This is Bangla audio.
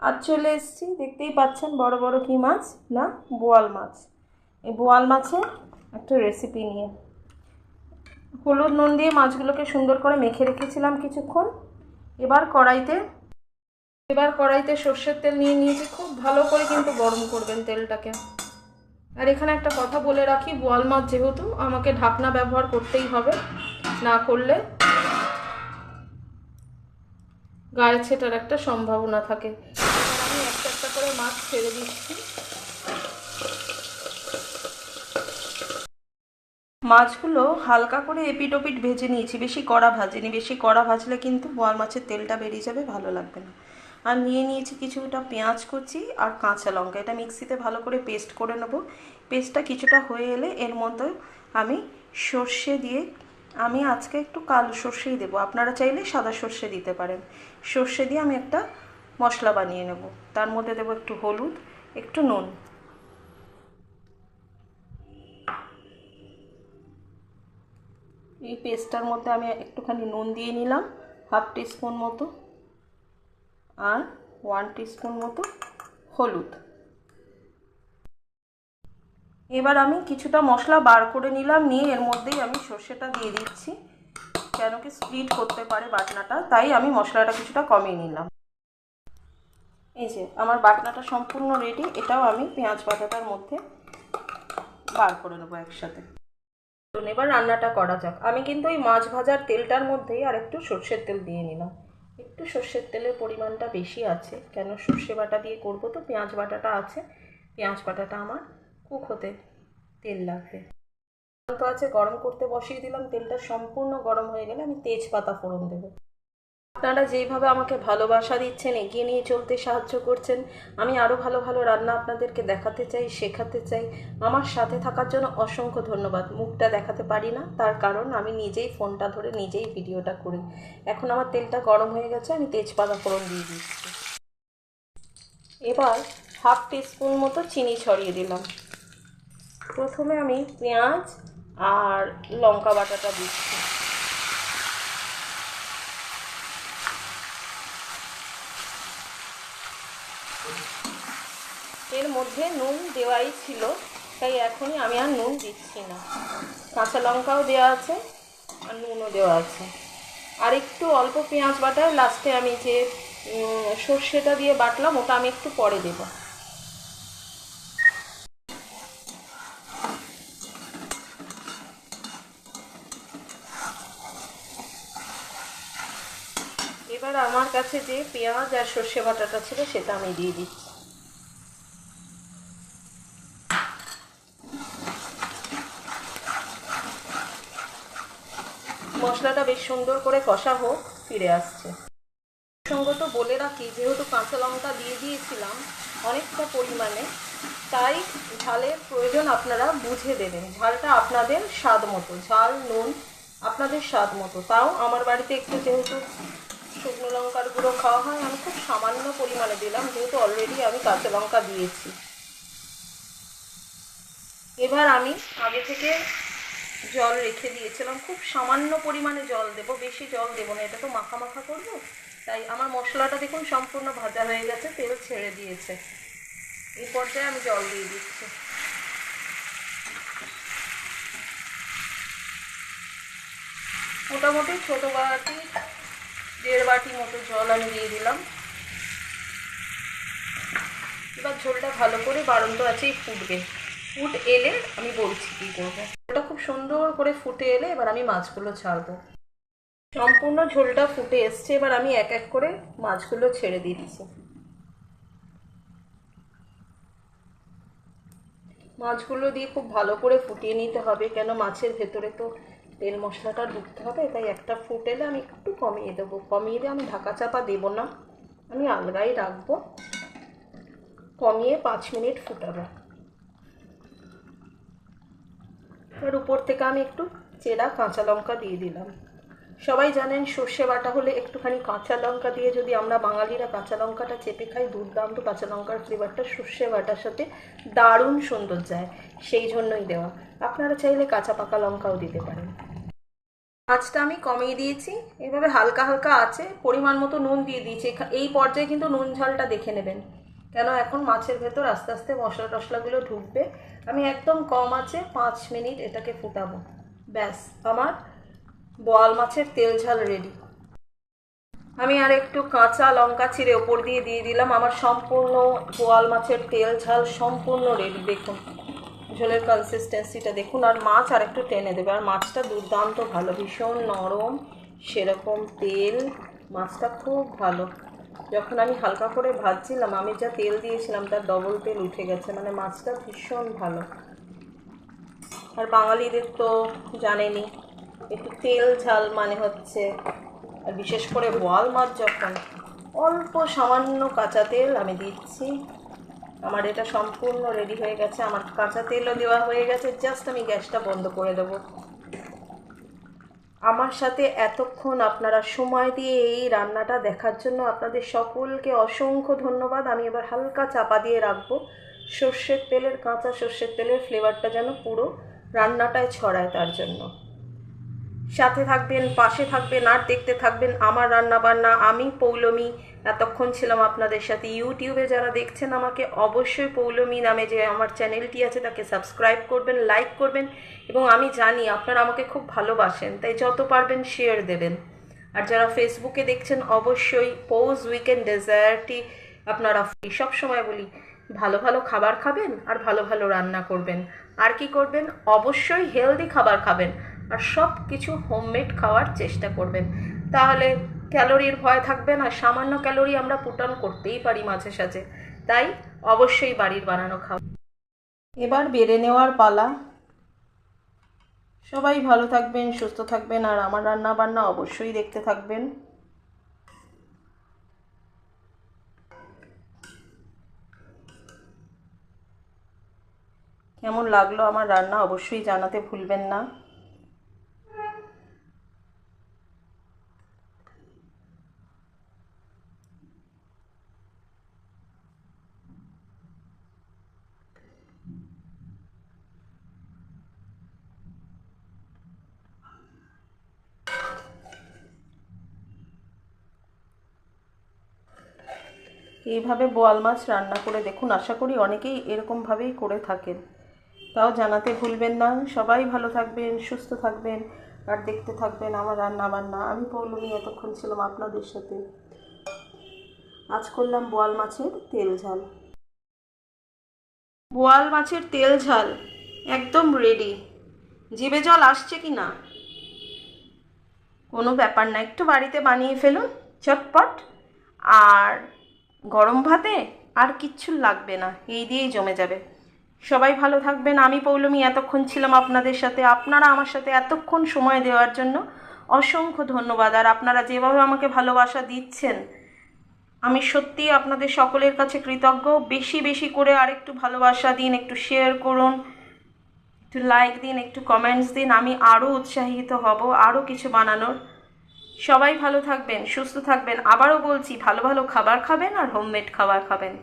আজ চলে এসেছি, দেখতেই পাচ্ছেন বড় বড় কি মাছ না বোয়াল মাছ। এই বোয়াল মাছের একটা রেসিপি নিয়ে হলুদ নুন দিয়ে মাছগুলোকে সুন্দর করে মেখে রেখেছিলাম কিছুক্ষণ। এবার কড়াইতে সর্ষের তেল নিয়ে নিয়েছি, খুব ভালো করে কিন্তু গরম করবেন তেলটাকে। আর এখানে একটা কথা বলে রাখি, বোয়াল মাছ যেহেতু আমাকে ঢাকনা ব্যবহার করতেই হবে, না করলে গায়ে ছেটার একটা সম্ভাবনা থাকে। আমি একটা একটা করে মাছ ছেড়ে দিচ্ছি। মাছগুলো হালকা করে এপিট ওপিট ভেজে নিয়েছি, বেশি কড়া ভাজিনি। বেশি কড়া ভাজলে কিন্তু বোয়াল মাছের তেলটা বেরিয়ে যাবে, ভালো লাগবে না। আর নিয়ে নিয়েছি কিছুটা পেঁয়াজ কুচি আর কাঁচা লঙ্কা, এটা মিক্সিতে ভালো করে পেস্ট করে নেব। পেস্টটা কিছুটা হয়ে এলে এর মধ্যে আমি সর্ষে দিয়ে, আমি আজকে একটু কালো সর্ষেই দেবো, আপনারা চাইলে সাদা সর্ষে দিতে পারেন। সর্ষে দিয়ে আমি একটা মশলা বানিয়ে নেব। তার মধ্যে দেবো একটু হলুদ, একটু নুন। এই পেস্টটার মধ্যে আমি একটুখানি নুন দিয়ে নিলাম, হাফ টিস্পুন মতো, আর 1 টিস্পুন মতো হলুদ। এবার আমি কিছুটা মশলা বার করে নিলাম, নিয়ে এর মধ্যেই আমি সর্ষেটা দিয়ে দিচ্ছি। কেন কি স্প্লিট করতে পারে বাটনাটা, তাই আমি মশলাটা কিছুটা কমিয়ে নিলাম। এই যে আমার বাটনাটা সম্পূর্ণ রেডি, এটাও আমি পেঁয়াজ বাটাটার মধ্যে বার করে নেবো একসাথে। এবার রান্নাটা করা যাক। আমি কিন্তু এই মাছ ভাজার তেলটার মধ্যেই আর একটু সর্ষের তেল দিয়ে নিলাম। একটু সর্ষের তেলের পরিমাণটা বেশি আছে, কেন সর্ষে বাটা দিয়ে করব তো, পেঁয়াজ বাটাটা আছে। পেঁয়াজ বাটাটা আমার কুক হতে তেল লাগবে। তো আছে, গরম করতে বসিয়ে দিলাম। তেলটা সম্পূর্ণ গরম হয়ে গেলে আমি তেজপাতা ফোড়ন দেবো। আপনারা যেইভাবে আমাকে ভালোবাসা দিচ্ছেন, এগিয়ে নিয়ে চলতে সাহায্য করছেন, আমি আরও ভালো ভালো রান্না আপনাদেরকে দেখাতে চাই, শেখাতে চাই। আমার সাথে থাকার জন্য অসংখ্য ধন্যবাদ। মুখটা দেখাতে পারি না, তার কারণ আমি নিজেই ফোনটা ধরে নিজেই ভিডিওটা করি। এখন আমার তেলটা গরম হয়ে গেছে, আমি তেজপাতা ফোড়ন দিয়ে দিচ্ছি। এবার হাফ টিস্পুন মতো চিনি ছড়িয়ে দিলাম। প্রথমে আমি পেঁয়াজ আর লঙ্কা বাটাটা দিচ্ছি। এর মধ্যে নুন দেওয়াই ছিল, তাই এখনই আমি আর নুন দিচ্ছি না। কাঁচা লঙ্কাও দেওয়া আছে আর নুনও দেওয়া আছে। আর একটু অল্প পেঁয়াজ বাটায় লাস্টে আমি যে সর্ষেটা দিয়ে বাটলাম, ওটা আমি একটু পরে দেব। এবার আমার কাছে যে পেঁয়াজ আর সর্ষে বাটাটা ছিল সেটা আমি দিয়ে দিচ্ছি। মশলাটা বেশ সুন্দর করে কষা হোক, ফিরে আসছে। সঙ্গত বলে রাখি, যেহেতু কাঁচা লঙ্কা দিয়ে দিয়েছিলাম অনেকটা পরিমাণে, তাই ঝালের প্রয়োজন আপনারা বুঝে দেবেন। ঝালটা আপনাদের স্বাদ মতো, ঝাল নুন আপনাদের স্বাদ মতো। তাও আমার বাড়িতে একটু যেহেতু শুকনো লঙ্কার গুঁড়ো খাওয়া হয়, আমি খুব সামান্য পরিমাণে দিলাম, যেহেতু অলরেডি আমি কাঁচা লঙ্কা দিয়েছি। এবার আমি আগে থেকে জল রেখে দিয়েছিলাম, খুব সামান্য পরিমাণে জল দেব, বেশি জল দেবো না, এটা তো মাখা মাখা করবো। তাই আমার মশলাটা দেখুন সম্পূর্ণ ভাজা হয়ে গেছে, তেল ছেড়ে দিয়েছে। এই পর্যায়ে আমি জল দিয়ে দিচ্ছি। মোটামুটি ছোটো বাটি 1.5 বাটি মতো জল আমি দিয়ে দিলাম। এবার ঝোলটা ভালো করে বাড়ন্ত আছেই ফুটবে। ফুট এলে আমি বলছি কী করবো। ঝোলটা খুব সুন্দর করে ফুটে এলে এবার আমি মাছগুলো ছাড়বো। সম্পূর্ণ ঝোলটা ফুটে এসছে, এবার আমি এক এক করে মাছগুলো ছেড়ে দিচ্ছি। মাছগুলো দিয়ে খুব ভালো করে ফুটিয়ে নিতে হবে, কেন মাছের ভেতরে তো তেল মশলাটা ঢুকতে হবে। তাই একটা ফুট এলে আমি একটু কমিয়ে দেবো। কমিয়ে দিয়ে আমি ঢাকা চাপা দেবো না, আমি আলগাই রাখবো। কমিয়ে 5 মিনিট ফুটাবো। এর উপর থেকে আমি একটু চেরা কাঁচা লঙ্কা দিয়ে দিলাম। সবাই জানেন সর্ষে বাটা হলে একটুখানি কাঁচা লঙ্কা দিয়ে, যদি আমরা বাঙালিরা কাঁচা লঙ্কাটা চেপে খাই, দুর্দান্ত কাঁচা লঙ্কার ফ্লেভারটা সর্ষে বাটার সাথে দারুণ সুন্দর যায়, সেই জন্যই দেওয়া। আপনারা চাইলে কাঁচা পাকা লঙ্কাও দিতে পারেন। আঁচটা আমি কমিয়ে দিয়েছি, এভাবে হালকা হালকা আছে, পরিমাণ মতো নুন দিয়ে দিয়েছি। এই পর্যায়ে কিন্তু নুন ঝালটা দেখে নেবেন, কেন এখন মাছের ভেতর আস্তে আস্তে মশলা টশলাগুলো ঢুকবে। আমি একদম কম আছে 5 মিনিট এটাকে ফুটাবো। ব্যাস, আমার বোয়াল মাছের তেল ঝাল রেডি। আমি আর একটু কাঁচা লঙ্কা চিড়ে ওপর দিয়ে দিলাম। আমার সম্পূর্ণ বোয়াল মাছের তেল ঝাল সম্পূর্ণ রেডি। দেখুন ঝোলের কনসিস্টেন্সিটা দেখুন, আর মাছ আর একটু টেনে দেবে। আর মাছটা দুর্দান্ত ভালো, ভীষণ নরম, সেরকম তেল, মাছটা খুব ভালো। যখন আমি হালকা করে ভাজছিলাম, আমি যা তেল দিয়েছিলাম তার ডবল তেল উঠে গেছে, মানে মাছটা ভীষণ ভালো। আর বাঙালিদের তো জানেনই, একটু তেল ঝাল মানে হচ্ছে, আর বিশেষ করে বোয়াল মাছ যখন, অল্প সামান্য কাঁচা তেল আমি দিচ্ছি। আমার এটা সম্পূর্ণ রেডি হয়ে গেছে, আমার কাঁচা তেলও দেওয়া হয়ে গেছে, জাস্ট আমি গ্যাসটা বন্ধ করে দেবো। আমার সাথে এতক্ষণ আপনারা সময় দিয়ে এই রান্নাটা দেখার জন্য আপনাদের সকলকে অসংখ্য ধন্যবাদ। আমি এবার হালকা চাপা দিয়ে রাখবো, সর্ষের তেলের, কাঁচা সর্ষের তেলের ফ্লেভারটা যেন পুরো রান্নাটায় ছড়ায়, তার জন্য সাথে থাকবেন, পাশে থাকবেন, আর দেখতে থাকবেন আমার রান্না বান্না। আমি পৌলমী এতক্ষণ ছিলাম আপনাদের সাথে। ইউটিউবে যারা দেখছেন আমাকে, অবশ্যই পৌলমী নামে যে আমার চ্যানেলটি আছে তাকে সাবস্ক্রাইব করবেন, লাইক করবেন, এবং আমি জানি আপনারা আমাকে খুব ভালোবাসেন, তাই যত পারবেন শেয়ার দেবেন। আর যারা ফেসবুকে দেখছেন, অবশ্যই পৌজ উইকেন্ড ডেজার্টই আপনারা সব সময় বলি ভালো ভালো খাবার খাবেন আর ভালো ভালো রান্না করবেন। আর কি করবেন, অবশ্যই হেলদি খাবার খাবেন, আর সব কিছু হোমমেড খাওয়ার চেষ্টা করবেন। তাহলে ক্যালোরির ভয় থাকবে না, সামান্য ক্যালোরি আমরা পুট অন করতেই পারি মাঝে সাঝে। তাই অবশ্যই বাড়ির বানানো খাবার। এবার বেড়ে নেওয়ার পালা। সবাই ভালো থাকবেন, সুস্থ থাকবেন, আর আমার রান্না বান্না অবশ্যই দেখতে থাকবেন। কেমন লাগলো আমার রান্না অবশ্যই জানাতে ভুলবেন না। এইভাবে বোয়াল মাছ রান্না করে দেখুন, আশা করি অনেকেই এরকমভাবেই করে থাকেন। তাও জানাতে ভুলবেন না। সবাই ভালো থাকবেন, সুস্থ থাকবেন, আর দেখতে থাকবেন আমার রান্না বান্না। আমি পৌলমী এতক্ষণ ছিলাম আপনাদের সাথে। আজ করলাম বোয়াল মাছের তেল ঝাল। বোয়াল মাছের তেল ঝাল একদম রেডি। জিভে জল আসছে কি না কোনো ব্যাপার না, একটু বাড়িতে বানিয়ে ফেলুন চটপট, আর গরম ভাতে আর কিচ্ছু লাগবে না, এই দিয়েই জমে যাবে। সবাই ভালো থাকবেন। আমি পৌলমী এতক্ষণ ছিলাম আপনাদের সাথে। আপনারা আমার সাথে এতক্ষণ সময় দেওয়ার জন্য অসংখ্য ধন্যবাদ। আর আপনারা যেভাবে আমাকে ভালোবাসা দিচ্ছেন, আমি সত্যিই আপনাদের সকলের কাছে কৃতজ্ঞ। বেশি বেশি করে আরেকটু ভালোবাসা দিন, একটু শেয়ার করুন, একটু লাইক দিন, একটু কমেন্টস দিন। আমি আরও উৎসাহিত হব আরও কিছু বানানোর। সবাই ভালো থাকবেন, সুস্থ থাকবেন। আবারও বলছি, ভালো ভালো খাবার খাবেন আর হোমমেড খাবার খাবেন।